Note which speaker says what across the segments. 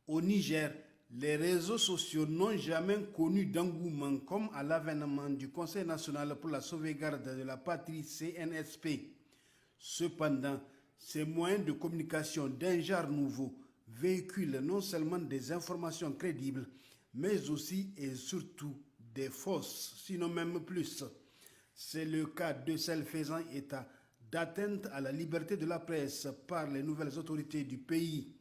Speaker 1: Au Niger, les réseaux sociaux n'ont jamais connu d'engouement comme à l'avènement du Conseil national pour la sauvegarde de la patrie CNSP. Cependant, ces moyens de communication d'un genre nouveau véhiculent non seulement des informations crédibles, mais aussi et surtout des fausses, sinon même plus. C'est le cas de celles faisant état d'atteinte à la liberté de la presse par les nouvelles autorités du pays.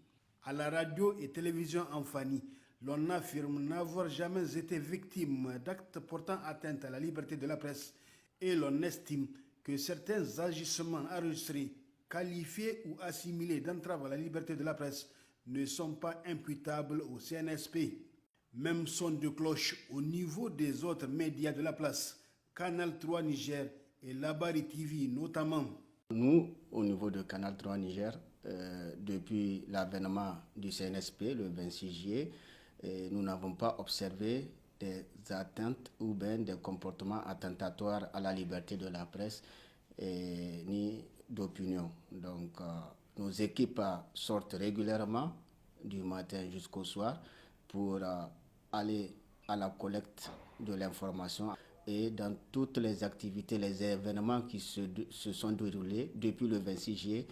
Speaker 1: À la radio et télévision en Fani, l'on affirme n'avoir jamais été victime d'actes portant atteinte à la liberté de la presse et l'on estime que certains agissements enregistrés, qualifiés ou assimilés d'entrave à la liberté de la presse ne sont pas imputables au CNSP. Même son de cloche au niveau des autres médias de la place, Canal 3 Niger et Labari TV notamment.
Speaker 2: Nous, au niveau de Canal 3 Niger, depuis l'avènement du CNSP le 26 juillet, nous n'avons pas observé des atteintes ou bien des comportements attentatoires à la liberté de la presse ni d'opinion. Donc, nos équipes sortent régulièrement du matin jusqu'au soir pour aller à la collecte de l'information et dans toutes les activités, les événements qui se sont déroulés depuis le 26 juillet,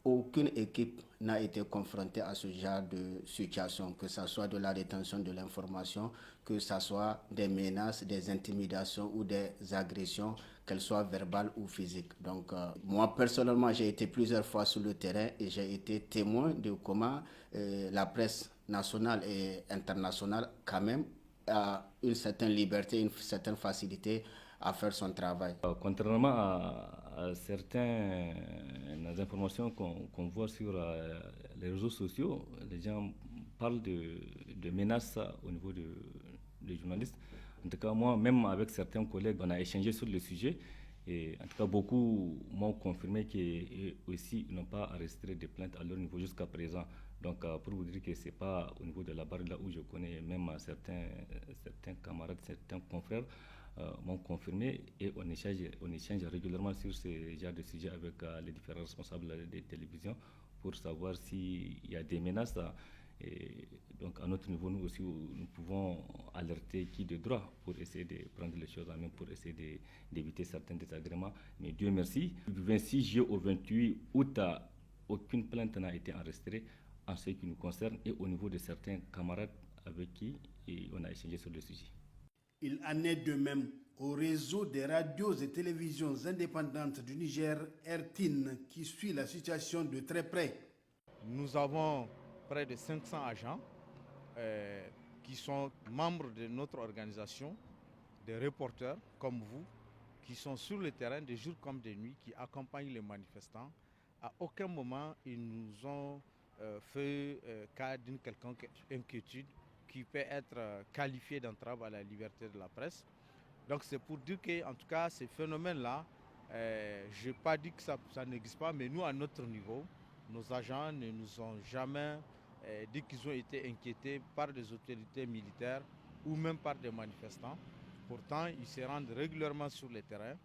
Speaker 2: aucune équipe n'a été confrontée à ce genre de situation, que ce soit de la rétention de l'information, que ce soit des menaces, des intimidations ou des agressions, qu'elles soient verbales ou physiques. Donc, moi, personnellement, j'ai été plusieurs fois sur le terrain et j'ai été témoin de comment la presse nationale et internationale, quand même, a une certaine liberté, une certaine facilité à faire son travail.
Speaker 3: Contrairement à certaines informations qu'on voit sur les réseaux sociaux, les gens parlent de menaces au niveau des journalistes. En tout cas, moi, même avec certains collègues, on a échangé sur le sujet. Et en tout cas, beaucoup m'ont confirmé qu'ils aussi n'ont pas enregistré de plaintes à leur niveau jusqu'à présent. Donc, pour vous dire que ce n'est pas au niveau de la barre là où je connais même certains camarades, certains confrères m'ont confirmé et on échange régulièrement sur ce genre de sujet avec les différents responsables des télévisions pour savoir s'il y a des menaces. Et donc, à notre niveau, nous aussi, nous pouvons alerter qui de droit pour essayer de prendre les choses en main, pour essayer d'éviter certains désagréments. Mais Dieu merci, du 26 juillet au 28 août, aucune plainte n'a été enregistrée en ce qui nous concerne et au niveau de certains camarades avec qui on a échangé sur le sujet.
Speaker 1: Il en est de même au réseau des radios et télévisions indépendantes du Niger, RTIN, qui suit la situation de très près.
Speaker 4: Nous avons près de 500 agents qui sont membres de notre organisation, des reporters comme vous, qui sont sur le terrain de jour comme de nuit, qui accompagnent les manifestants. À aucun moment, ils nous ont fait cas d'une quelconque inquiétude qui peut être qualifiée d'entrave à la liberté de la presse. Donc c'est pour dire qu'en tout cas, ces phénomènes-là, je n'ai pas dit que ça n'existe pas, mais nous, à notre niveau, nos agents ne nous ont jamais dit qu'ils ont été inquiétés par des autorités militaires ou même par des manifestants. Pourtant, ils se rendent régulièrement sur le terrain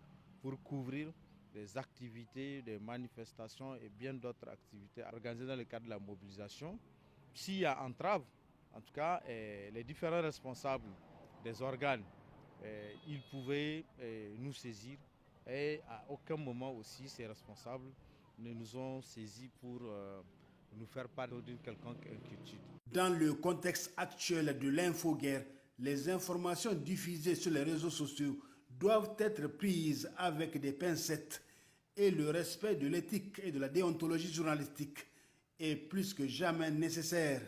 Speaker 4: pour couvrir des activités, des manifestations et bien d'autres activités organisées dans le cadre de la mobilisation. S'il y a entrave, en tout cas, les différents responsables des organes, ils pouvaient nous saisir et à aucun moment aussi ces responsables ne nous ont saisis pour nous faire part d'une quelconque inquiétude.
Speaker 1: Dans le contexte actuel de l'infoguerre, les informations diffusées sur les réseaux sociaux doivent être prises avec des pincettes et le respect de l'éthique et de la déontologie journalistique est plus que jamais nécessaire.